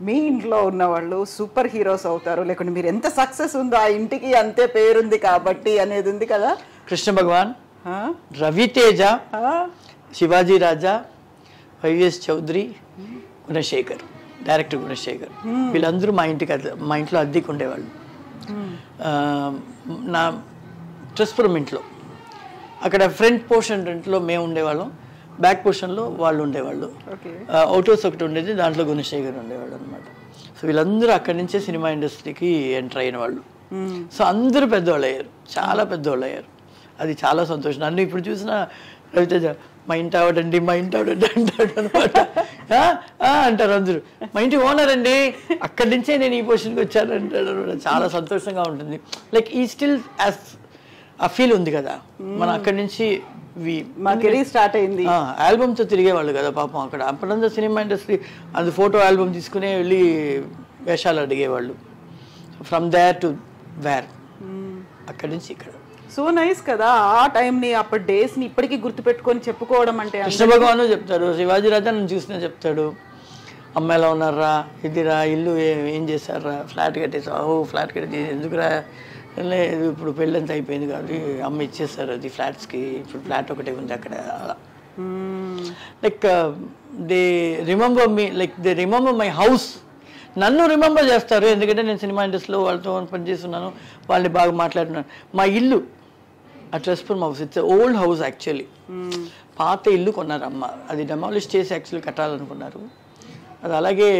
మీ ఇంట్లో ఉన్న వాళ్ళు సూపర్ హీరోస్ అవుతారు, లేకుంటే మీరు ఎంత సక్సెస్ ఉందో ఆ ఇంటికి అంతే పేరుంది కాబట్టి అనేది ఉంది కదా. కృష్ణ భగవాన్, రవితేజ, శివాజీ రాజా, వైవిఎస్ చౌదరి, గుణశేఖర్, డైరెక్టర్ గుణశేఖర్, వీళ్ళందరూ మా ఇంట్లో అద్దెకు ఉండేవాళ్ళు. నా ట్రస్పురం ఇంట్లో అక్కడ ఫ్రంట్ పోర్షన్ రెంట్లో మేము ఉండేవాళ్ళం, బ్యాక్ పోర్షన్లో వాళ్ళు ఉండేవాళ్ళు. అవుట్ హౌస్ ఒకటి ఉండేది, దాంట్లో గుణశేఖర్ ఉండేవాళ్ళు అనమాట. సో వీళ్ళందరూ అక్కడి నుంచే సినిమా ఇండస్ట్రీకి ఎంటర్ అయిన వాళ్ళు. సో అందరూ పెద్దవాళ్ళు అయ్యారు, చాలా పెద్దవాళ్ళు అయ్యారు. అది చాలా సంతోషం. నన్ను ఇప్పుడు చూసిన రవితేజ మా ఇంటి ఆవిడండి, మా ఇంటి ఆవిడండి అంటాడు అనమాట. అంటారు అందరూ, మా ఇంటి ఓనర్ అండి, అక్కడి నుంచే నేను ఈ పొజిషన్కి వచ్చాను అంటాడు అనమాట. చాలా సంతోషంగా ఉంటుంది. లైక్ ఈ స్టిల్ యాజ్ ఆ ఫీల్ ఉంది కదా, మనం అక్కడి నుంచి మా కెరీర్ స్టార్ట్ అయింది. ఆల్బమ్తో తిరిగేవాళ్ళు కదా పాపం. అక్కడ అప్పుడంతా సినిమా ఇండస్ట్రీ అది ఫోటో ఆల్బమ్ తీసుకునే వెళ్ళి వేషాలు అడిగేవాళ్ళు. ఫ్రమ్ దేర్ టు వేర్, అక్కడి నుంచి ఇక్కడ. సో నైస్ కదా ఆ టైంని, అప్పటి డేస్ని ఇప్పటికీ గుర్తుపెట్టుకొని చెప్పుకోవడం అంటే. కృష్ణ భగవాను చెప్తాడు, శివాజీ రాజా నన్ను చూసినా చెప్తాడు, అమ్మ ఎలా ఉన్నారా, ఇదిరా ఇల్లు ఏం చేశారా, ఫ్లాట్ కట్టేసా, ఫ్లాట్ కట్టేసి ఎందుకురా, ఇప్పుడు పెళ్ళంతా అయిపోయింది కాబట్టి అమ్మ ఇచ్చేస్తారు అది ఫ్లాట్స్కి, ఇప్పుడు ఫ్లాట్ ఒకటే ఉంది అక్కడ. అలా like they remember me, like they remember my house. నన్ను రిమెంబర్ చేస్తారు ఎందుకంటే నేను సినిమా ఇండస్ట్రీలో వాళ్ళతో పనిచేస్తున్నాను, వాళ్ళని బాగా మాట్లాడుతున్నాను. మా ఇల్లు ఆ ట్రస్పురం house, it's old house actually. పాత ఇల్లు కొన్నారు అమ్మ, అది డెమాలిష్ చేసి యాక్చువల్లీ కట్టాలనుకున్నారు. అది అలాగే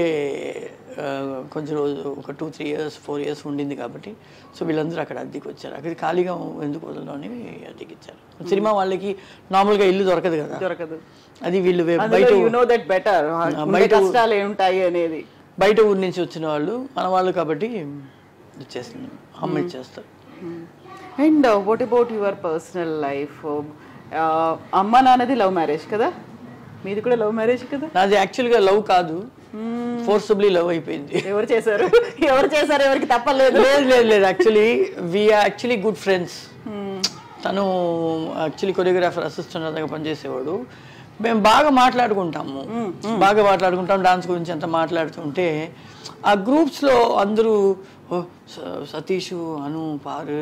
కొంచెం రోజు ఒక 2-3 years 4 years ఉండింది కాబట్టి సో వీళ్ళందరూ అక్కడ అద్దెకి వచ్చారు. అక్కడ ఖాళీగా ఎందుకు వదలడం అని అద్దెకి ఇచ్చారు. సినిమా వాళ్ళకి నార్మల్గా ఇల్లు దొరకదు కదా, దొరకదు. అది వీళ్ళు బయట ఊరి నుంచి వచ్చిన వాళ్ళు, మన వాళ్ళు కాబట్టి ఇచ్చేస్తుంది, అమ్మ ఇచ్చేస్తారు. And what about your personal life? అమ్మ నాన్నది లవ్ మ్యారేజ్ కదా, మీది కూడా లవ్ మ్యారేజ్ కదా? నాది యాక్చువల్గా లవ్ కాదు, ఫోర్సబుల్లీ లవ్ అయిపోయింది. ఎవరు చేశారు ఎవరికి తప్పలేదు? లేదు actually we're actually good friends. తను యాక్చువల్లీ కొరియోగ్రాఫర్ అసిస్టెంట్ దగ్గర పనిచేసేవాడు. మేము బాగా మాట్లాడుకుంటాం డాన్స్ గురించి అంతా మాట్లాడుతుంటే ఆ గ్రూప్స్లో అందరూ సతీష్, అను, పారు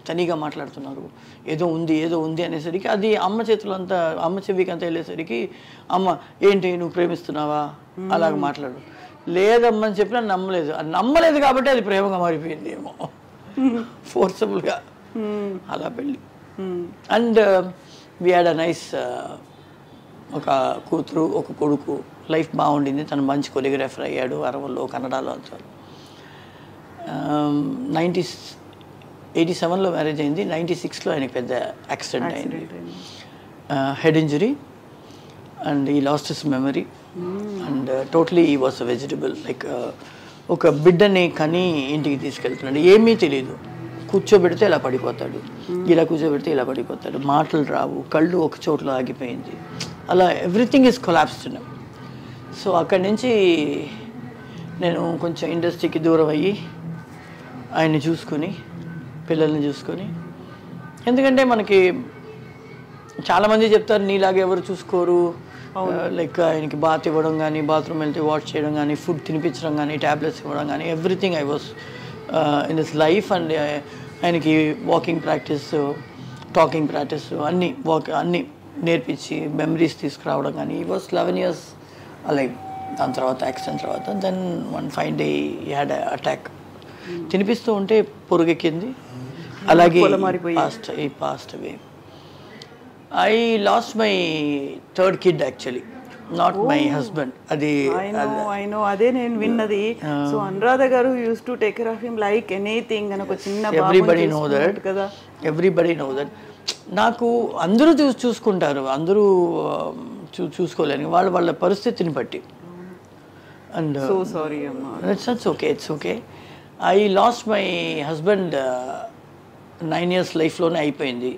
తనిగా మాట్లాడుతున్నారు, ఏదో ఉంది అనేసరికి అది అమ్మ చేతులు అంతా, అమ్మ చెవికి అంతా వెళ్ళేసరికి అమ్మ ఏంటి నువ్వు ప్రేమిస్తున్నావా అలాగ మాట్లాడు, లేదమ్మని చెప్పినా నమ్మలేదు కాబట్టి అది ప్రేమగా మారిపోయింది ఏమో, ఫోర్సబుల్గా అలా పెళ్ళి. And we had a nice, ఒక కూతురు ఒక కొడుకు, లైఫ్ బాగుండింది. తను మంచి కొరియోగ్రాఫర్ అయ్యాడు, అరవల్లో కన్నడలో అంతా. 87లో మ్యారేజ్ అయింది, 96లో ఆయనకి పెద్ద యాక్సిడెంట్ అయింది, హెడ్ ఇంజరీ, అండ్ ఈ lost his memory and totally ఈ వాస్ అ వెజిటబుల్. లైక్ ఒక బిడ్డని కని ఇంటికి తీసుకెళ్తున్నాడు, ఏమీ తెలియదు, కూర్చోబెడితే ఇలా పడిపోతాడు, ఇలా కూర్చోబెడితే ఇలా పడిపోతాడు, మాటలు రావు, కళ్ళు ఒక చోట్ల ఆగిపోయింది, అలా ఎవ్రీథింగ్ ఈజ్ కొలాప్స్డ్. సో అక్కడి నుంచి నేను కొంచెం ఇండస్ట్రీకి దూరం అయ్యి ఆయన్ని చూసుకొని పిల్లల్ని చూసుకొని, ఎందుకంటే మనకి చాలామంది చెప్తారు నీలాగా ఎవరు చూసుకోరు, లైక్ ఆయనకి బాత్ ఇవ్వడం కానీ, బాత్రూమ్ వెళ్తే వాష్ చేయడం కానీ, ఫుడ్ తినిపించడం కానీ, ట్యాబ్లెట్స్ ఇవ్వడం కానీ, everything I was in this life. And ఆయనకి వాకింగ్ ప్రాక్టీస్, టాకింగ్ ప్రాక్టీస్ అన్నీ నేర్పించి మెమరీస్ తీసుకురావడం కానీ. ఈ వాస్ 11 years అలైవ్. దాని తర్వాత యాక్సిడెంట్ తర్వాత దెన్ వన్ ఫైన్ డే ఈ హ్యాడ్ అటాక్. తినిపిస్తూ ఉంటే పొరుగెక్కింది, అలాగే passed away. I lost my third kid actually, not my husband. అది అదే నేను విన్నది. సో అనురాధ గారు use to take care of him like anything అని ఒక చిన్న ఎవ్రీబడి నో దట్ కదా, ఎవ్రీబడి నో దట్. నాకు అందరూ చూసుకుంటారు, అందరూ చూసుకోలేరు వాళ్ళ పరిస్థితిని బట్టి. అండ్ సో సారీ అమ్మా, it's okay. I lost my husband 9 years లైఫ్లోనే అయిపోయింది.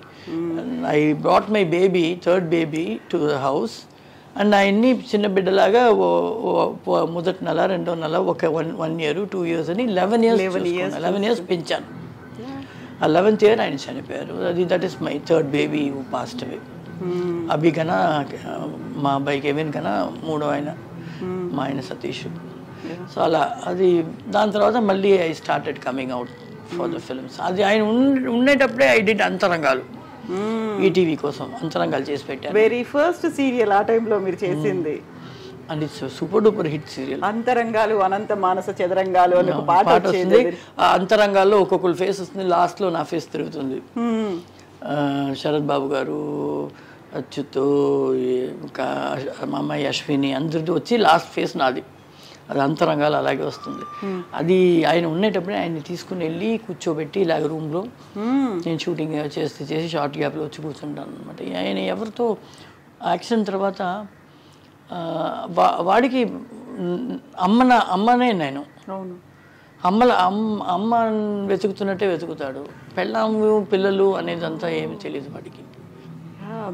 I brought my baby, third baby to the house. And ఆయన్ని చిన్న బిడ్డలాగా మొదటి నెల, రెండో నెల, ఒక 1 year 2 years అని 11 years పెంచాను. ఆ 11th year ఆయన చనిపోయారు. That is my third baby who passed away. Abhi కన్నా మా అబ్బాయి కెవిన్ కన్నా మూడో ఆయన మా ఆయన సతీష్. సో అలా అది దాని తర్వాత మళ్ళీ I started coming out for the films. అది ఆయన ఉండేటప్పుడే ఐ డిడ్ అంతరంగాలు, ఈటీవీ కోసం అంతరంగాలు చేసి పెట్టాను. వెరీ ఫస్ట్ సీరియల్ ఆ టైంలో మీరు చేసింది. And it's super duper hit serial. Antarangalu, అనంత మానస చదరంగాలు అని ఒక పాట వస్తుంది. ఆ అంతరంగాల్లో ఒక్కొక్కరు ఫేస్ వస్తుంది, లాస్ట్లో నా ఫేస్ తిరుగుతుంది. శరత్ బాబు గారు, అచ్యుత్, మా అమ్మాయి అశ్విని అందరితో వచ్చి లాస్ట్ ఫేస్ నాది. అది అంతరంగాలు అలాగే వస్తుంది. అది ఆయన ఉండేటప్పుడే ఆయన్ని తీసుకుని వెళ్ళి కూర్చోబెట్టి ఇలాగ రూమ్లో నేను షూటింగ్ చేసి షార్ట్ గ్యాప్లో వచ్చి కూర్చుంటాను అనమాట. ఆయన ఎవరితో యాక్సిడెంట్ తర్వాత వాడికి అమ్మనే నేను అమ్మ వెతుకుతున్నట్టే వెతుకుతాడు. పెళ్ళాము పిల్లలు అనేదంతా ఏమి తెలియదు వాడికి.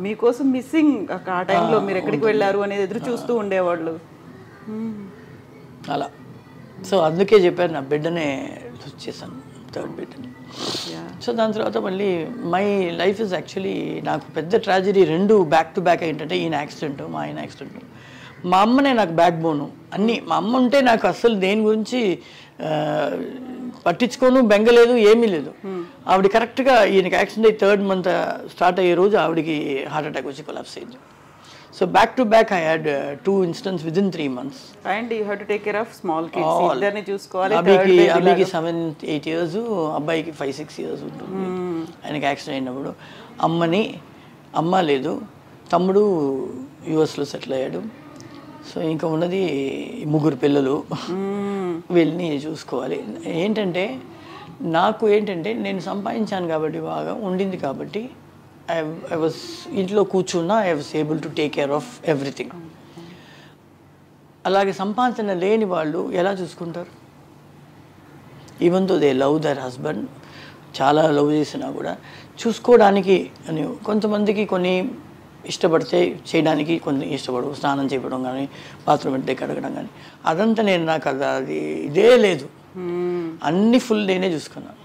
మీకోసం మిస్సింగ్ ఆ టైంలో మీరు ఎక్కడికి వెళ్ళారు అనేది ఎదురు చూస్తూ ఉండేవాళ్ళు అలా. సో అందుకే చెప్పారు నా బిడ్డనే లూజ్ చేశాను, థర్డ్ బిడ్డని. సో దాని తర్వాత మళ్ళీ మై లైఫ్ ఇస్ యాక్చువల్లీ నాకు పెద్ద ట్రాజడీ రెండు బ్యాక్ టు బ్యాక్ ఏంటంటే ఈయన యాక్సిడెంట్, మా ఆయన యాక్సిడెంట్. మా అమ్మనే నాకు బ్యాక్ బోను అన్నీ. మా అమ్మ ఉంటే నాకు అస్సలు దేని గురించి పట్టించుకోను, బెంగలేదు, ఏమీ లేదు. ఆవిడ కరెక్ట్గా ఈయనకి యాక్సిడెంట్ అయ్యి థర్డ్ మంత్ స్టార్ట్ అయ్యే రోజు ఆవిడకి హార్ట్ అటాక్ వచ్చి కొలాప్స్ అయింది. So back to back I had 2 incidents within 3 months. And you have to take care of small kids. ఇద్దరిని చూసుకోవాలి. అబ్బాయికి 7-8 years, అబ్బాయికి 5-6 years ఉంటుంది. ఆయనకి యాక్సిడెంట్ అయినప్పుడు అమ్మ లేదు, తమ్ముడు యుఎస్లో సెటిల్ అయ్యాడు. సో ఇంకా ఉన్నది 3 పిల్లలు, వీళ్ళని చూసుకోవాలి. నాకు ఏంటంటే నేను సంపాదించాను కాబట్టి, బాగా ఉండింది కాబట్టి I was ఇంట్లో కూర్చున్నా I was able to take care of everything. అలాగే సంపాదన లేని వాళ్ళు ఎలా చూసుకుంటారు? Even though they love their husband, చాలా లవ్ చేసినా కూడా చూసుకోవడానికి అని కొంతమందికి కొన్ని ఇష్టపడితే చేయడానికి, కొన్ని ఇష్టపడవు. స్నానం చేయడం కానీ, బాత్రూమ్ వెంటనే కడగడం కానీ, అదంతా నాకు అది ఇదే లేదు. అన్ని ఫుల్ నేనే చూసుకున్నాను.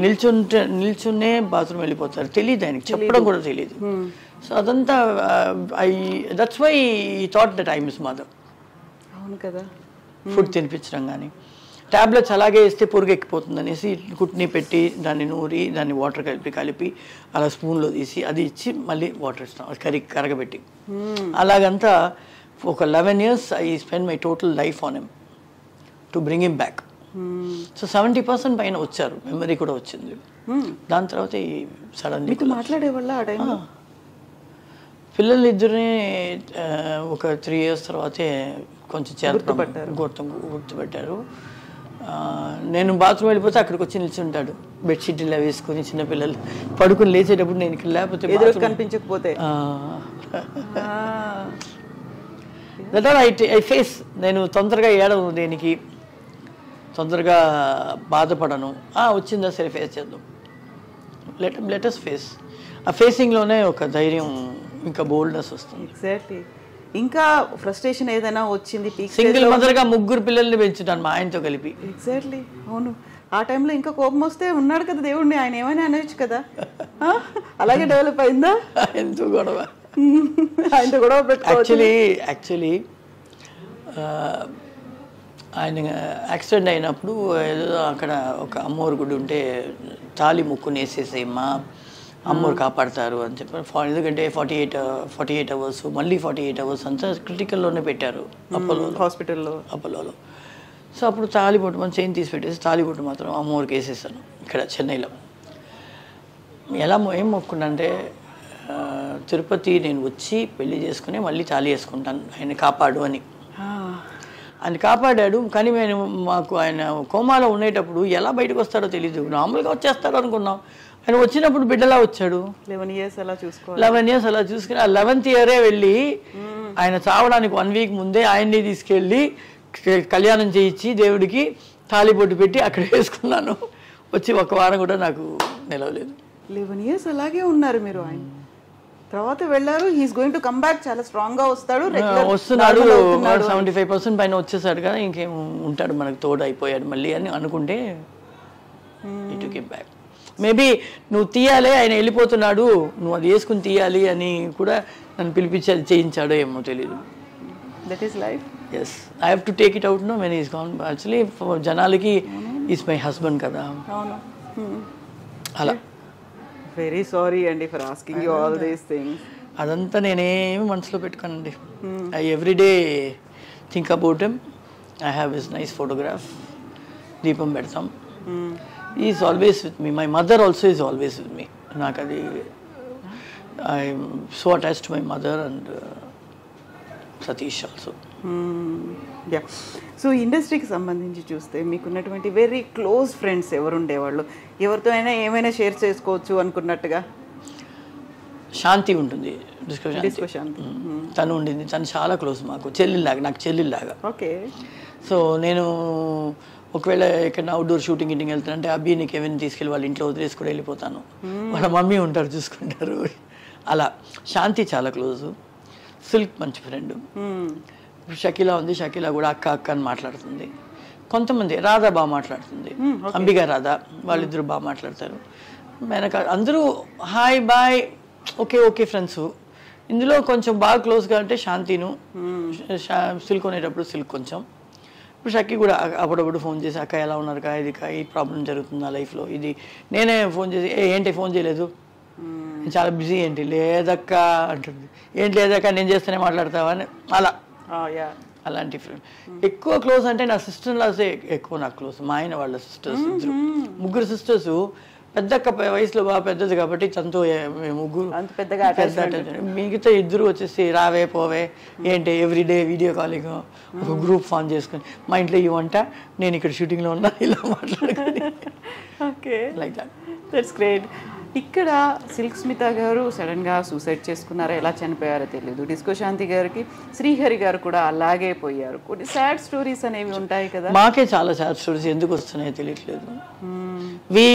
నిల్చున్నే బాత్రూమ్ వెళ్ళిపోతారు, తెలియదు ఆయనకి, చెప్పడం కూడా తెలియదు. సో అదంతా దట్స్ వై ఈ thought that I miss mother. అవును కదా. ఫుడ్ తినిపించడం కానీ, ట్యాబ్లెట్స్ అలాగే ఇస్తే పురుగు ఎక్కిపోతుంది అనేసి కుట్ని పెట్టి దాన్ని నూరి దాన్ని వాటర్ కలిపి అలా స్పూన్లో తీసి అది ఇచ్చి మళ్ళీ వాటర్ ఇస్తాం, కరగబెట్టి. అలాగంతా ఒక 11 years I spend my total life on him to bring him back. So 70% పైన వచ్చారు, మెమరీ కూడా వచ్చింది. దాని తర్వాత ఈ సడన్లీ మాట్లాడేవాళ్ళ ఆ టైంలో పిల్లలు ఇద్దరిని ఒక 3 years తర్వాతే కొంచెం గుర్తుపెట్టారు. నేను బాత్రూమ్ వెళ్ళిపోతే అక్కడికి వచ్చి నిల్చుంటాడు, బెడ్షీట్ ఇలా వేసుకొని. చిన్నపిల్లలు పడుకుని లేచేటప్పుడు నేను ఇక్కడ లేకపోతే కనిపించకపోతే దట్ ఆల్ ఐ ఫేస్. నేను తొందరగా ఏడవను, దేనికి తొందరగా బాధపడను. వచ్చిందా సరే ఫేస్ చేద్దాం, లెటస్ ఫేస్. ఆ ఫేసింగ్లోనే ఒక ధైర్యం, ఇంకా బోల్డ్నెస్ వస్తుంది. ఎగ్జాక్ట్లీ. ఇంకా ఫ్రస్ట్రేషన్ ఏదైనా వచ్చింది, సింగిల్ మదర్గా 3 పిల్లల్ని పెంచుతాను మా ఆయనతో కలిపి. ఎగ్జాక్ట్లీ, అవును. ఆ టైంలో ఇంకా కోపం వస్తే ఉన్నాడు కదా దేవుడిని, ఆయన ఏమైనా అనొచ్చు కదా. అలాగే డెవలప్ అయిందా? ఎంతో గొడవ, ఆయనతో గొడవ పెట్టుకోవచ్చు. యాక్చువల్లీ ఆయన యాక్సిడెంట్ అయినప్పుడు ఏదో అక్కడ ఒక అమ్మవారి గుడి ఉంటే తాళి ముక్కుని వేసేసేమ్మా, అమ్మవారు కాపాడతారు అని చెప్పారు. ఎందుకంటే 48 hours, మళ్ళీ 48 hours అంతా క్రిటికల్లోనే పెట్టారు అపోలోలో. సో అప్పుడు తాళిబొట్టు మన చైన్ తీసి పెట్టేసి తాళిబొట్టు మాత్రం అమ్మవారికి వేసేసాను ఇక్కడ చెన్నైలో. ఏం మొక్కునంటే తిరుపతి నేను వచ్చి పెళ్లి చేసుకుని మళ్ళీ తాళి వేసుకుంటాను, ఆయన కాపాడు అని. ఆయన కాపాడాడు. కానీ మాకు ఆయన కోమాలో ఉండేటప్పుడు ఎలా బయటకు వస్తాడో తెలీదు, నార్మల్గా వచ్చేస్తాడు అనుకున్నాం. ఆయన వచ్చినప్పుడు బిడ్డలా వచ్చాడు. 11 years అలా చూసుకుని ఆ 11th year వెళ్ళి ఆయన చావడానికి 1 week ముందే ఆయన్ని తీసుకెళ్ళి కళ్యాణం చేయించి దేవుడికి తాళిబొట్టు పెట్టి అక్కడ వేసుకున్నాను. వచ్చి 1 వారం కూడా నాకు నిలవలేదు. 11 years అలాగే ఉన్నారు మీరు. ఆయన తర్వాత వెళ్ళారు, he's going to come back, చాలా స్ట్రాంగ్ గా వస్తున్నాడు. 75% పైన వచ్చేసాడు కదా, ఇంకేం ఉంటాడు మనకు తోడు అయిపోయాడు మళ్ళీ అని అనుకుంటే ఇటు కేమ్ బ్యాక్. మేబీ నువ్వు తీయాలి, ఆయన వెళ్ళిపోతున్నాడు, నువ్వు అది వేసుకుని తీయాలి అని కూడా నన్ను పిలిపించి అది చేయించాడో ఏమో తెలీదు. That is life. Yes I have to take it out no when is gone. Actually జనాలకి ఈజ్ మై హస్బెండ్ కదా, అవును. అలా. వెరీ సారీ అండి for asking you all these things. అదంతా నేనేమి మనసులో పెట్టుకోనండి. I everyday think about him. I have his nice photograph. దీపం పెడతాం. Is always with me. My mother also is always with me. నాకు అది I'm so attached to my mother and Satish also. Yeah. So ఇండస్ట్రీకి సంబంధించి చూస్తే మీకున్నటువంటి very close friends ఎవరు ఉండేవాళ్ళు? ఎవరితో అయినా ఏమైనా షేర్ చేసుకోవచ్చు అనుకున్నట్టుగా? శాంతి ఉంటుంది, డిస్కో శాంతి. తను ఉండింది. తను చాలా క్లోజ్ మాకు, చెల్లిలాగా, నాకు చెల్లిలాగా. ఓకే. సో నేను ఒకవేళ ఎక్కడైనా అవుట్డోర్ షూటింగ్ ఇంటికి వెళ్తానంటే అబ్బి నీకు ఏమైనా తీసుకెళ్ళి వాళ్ళ ఇంట్లో వదిలేసి కూడా వెళ్ళిపోతాను. వాళ్ళ మమ్మీ ఉంటారు, చూసుకుంటారు. అలా శాంతి చాలా క్లోజు. సిల్క్ మంచి ఫ్రెండ్. ఇప్పుడు షకీలా ఉంది, షకీలా కూడా అక్క అక్క అని మాట్లాడుతుంది. కొంతమంది రాధా బాగా మాట్లాడుతుంది, అంబిగా రాధా, వాళ్ళిద్దరు బాగా మాట్లాడతారు. వెనక అందరూ hi bye okay okay friends. ఇందులో కొంచెం బాగా క్లోజ్గా అంటే శాంతిను, సిల్క్ కొనేటప్పుడు సిల్క్ కొంచెం. ఇప్పుడు షక్కి కూడా అప్పుడప్పుడు ఫోన్ చేసి అక్క ఎలా ఉన్నారు కా, ఇది కా, ఈ ప్రాబ్లం జరుగుతుంది నా లైఫ్లో, ఇది. నేనే ఫోన్ చేసి ఏంటి ఫోన్ చేయలేదు, చాలా బిజీ, ఏంటి లేదక్క అంటుంది. ఏంటి లేదక్క నేను చేస్తేనే మాట్లాడతావా అని. అలా అలాంటి ఫ్రెండ్. ఎక్కువ క్లోజ్ అంటే నా సిస్టర్ లాసే ఎక్కువ నాకు క్లోజ్. మా ఆయన వాళ్ళ సిస్టర్స్ ఇద్దరు, ముగ్గురు సిస్టర్స్. పెద్దక్క వయసులో బాగా పెద్దది కాబట్టి తనతో ముగ్గురు పెద్ద. మిగతా ఇద్దరు వచ్చేసి రావే పోవే ఏంటి ఎవ్రీడే వీడియో కాలింగ్, ఒక గ్రూప్ ఫామ్ చేసుకుని మా ఇంట్లో ఈ వంట, నేను ఇక్కడ షూటింగ్లో ఉన్నా, ఇలా మాట్లాడుకుని. Okay, like that. That's great. ఇక్కడ సిల్క్ స్మిత గారు సడన్గా సూసైడ్ చేసుకున్నారో, ఎలా చనిపోయారో తెలియదు. డిస్కో శాంతి గారికి శ్రీహరి గారు కూడా అలాగే పోయారు. కొన్ని సాడ్ స్టోరీస్ అనేవి ఉంటాయి కదా. మాకే చాలా సాడ్ స్టోరీస్ ఎందుకు వస్తున్నాయో తెలియట్లేదు.